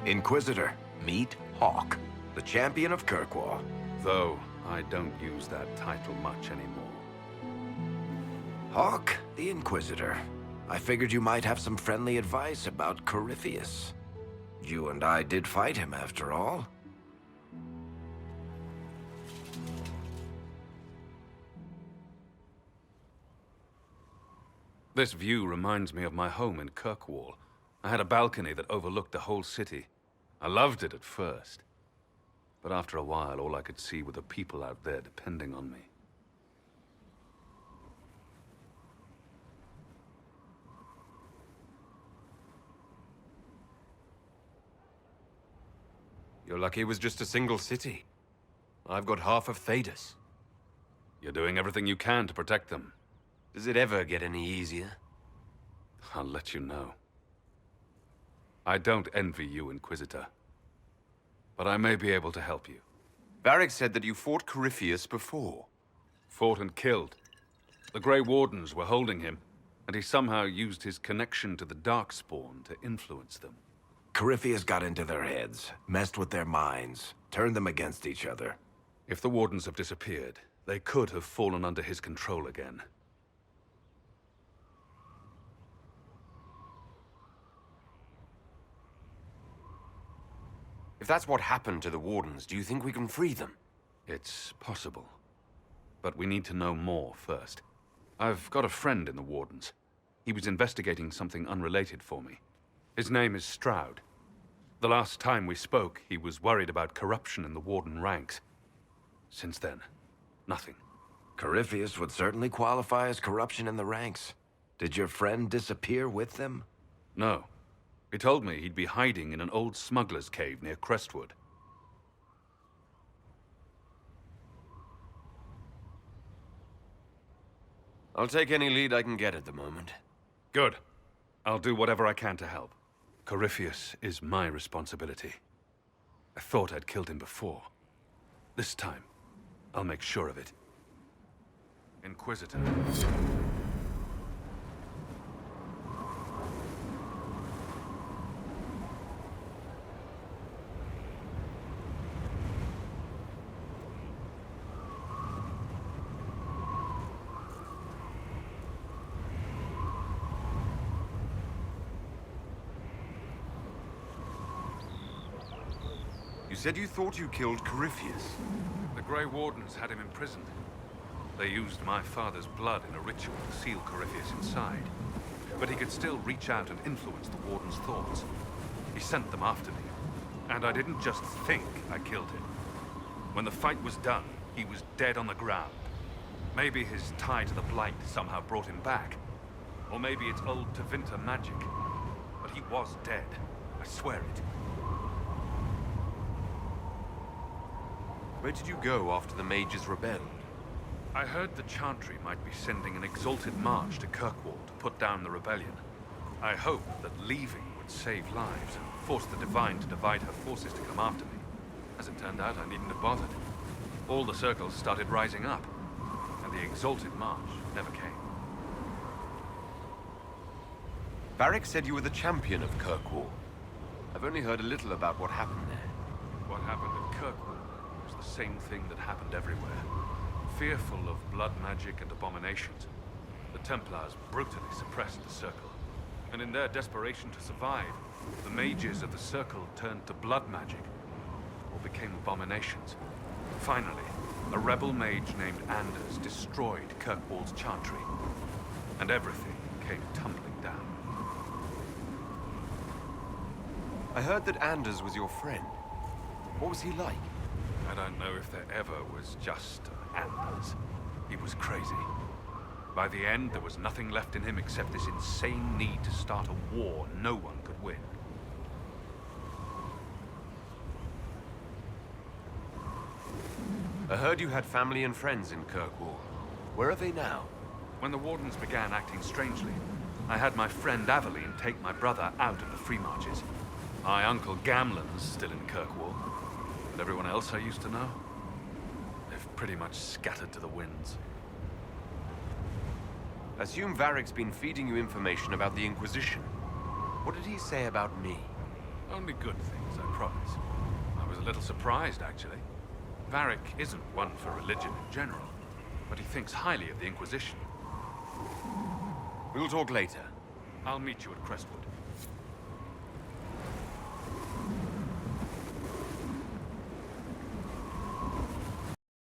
Inquisitor, meet Hawke, the champion of Kirkwall. Though I don't use that title much anymore. Hawke, the Inquisitor. I figured you might have some friendly advice about Corypheus. You and I did fight him, after all. This view reminds me of my home in Kirkwall. I had a balcony that overlooked the whole city. I loved it at first. But after a while, all I could see were the people out there depending on me. You're lucky it was just a single city. I've got half of Thedas. You're doing everything you can to protect them. Does it ever get any easier? I'll let you know. I don't envy you, Inquisitor. But I may be able to help you. Varric said that you fought Corypheus before. Fought and killed. The Grey Wardens were holding him, and he somehow used his connection to the Darkspawn to influence them. Corypheus got into their heads, messed with their minds, turned them against each other. If the Wardens have disappeared, they could have fallen under his control again. If that's what happened to the Wardens, do you think we can free them? It's possible. But we need to know more first. I've got a friend in the Wardens. He was investigating something unrelated for me. His name is Stroud. The last time we spoke, he was worried about corruption in the Warden ranks. Since then, nothing. Corypheus would certainly qualify as corruption in the ranks. Did your friend disappear with them? No. He told me he'd be hiding in an old smuggler's cave near Crestwood. I'll take any lead I can get at the moment. Good. I'll do whatever I can to help. Corypheus is my responsibility. I thought I'd killed him before. This time, I'll make sure of it. Inquisitor. You said you thought you killed Corypheus. The Grey Wardens had him imprisoned. They used my father's blood in a ritual to seal Corypheus inside. But he could still reach out and influence the Warden's thoughts. He sent them after me. And I didn't just think I killed him. When the fight was done, he was dead on the ground. Maybe his tie to the Blight somehow brought him back. Or maybe it's old Tevinter magic. But he was dead. I swear it. Where did you go after the mages rebelled? I heard the Chantry might be sending an exalted march to Kirkwall to put down the rebellion. I hoped that leaving would save lives and force the Divine to divide her forces to come after me. As it turned out, I needn't have bothered. All the circles started rising up, and the exalted march never came. Varric said you were the champion of Kirkwall. I've only heard a little about what happened there. What happened at Kirkwall was the same thing that happened everywhere. Fearful of blood magic and abominations, the Templars brutally suppressed the Circle. And in their desperation to survive, the mages of the Circle turned to blood magic, or became abominations. Finally, a rebel mage named Anders destroyed Kirkwall's Chantry, and everything came tumbling down. I heard that Anders was your friend. What was he like? I don't know if there ever was just Anders. He was crazy. By the end, there was nothing left in him except this insane need to start a war no one could win. I heard you had family and friends in Kirkwall. Where are they now? When the Wardens began acting strangely, I had my friend Aveline take my brother out of the Free Marches. My uncle Gamlen's still in Kirkwall, but everyone else I used to know, they've pretty much scattered to the winds. Assume Varric's been feeding you information about the Inquisition. What did he say about me? Only good things, I promise. I was a little surprised, actually. Varric isn't one for religion in general, but he thinks highly of the Inquisition. We'll talk later. I'll meet you at Crestwood.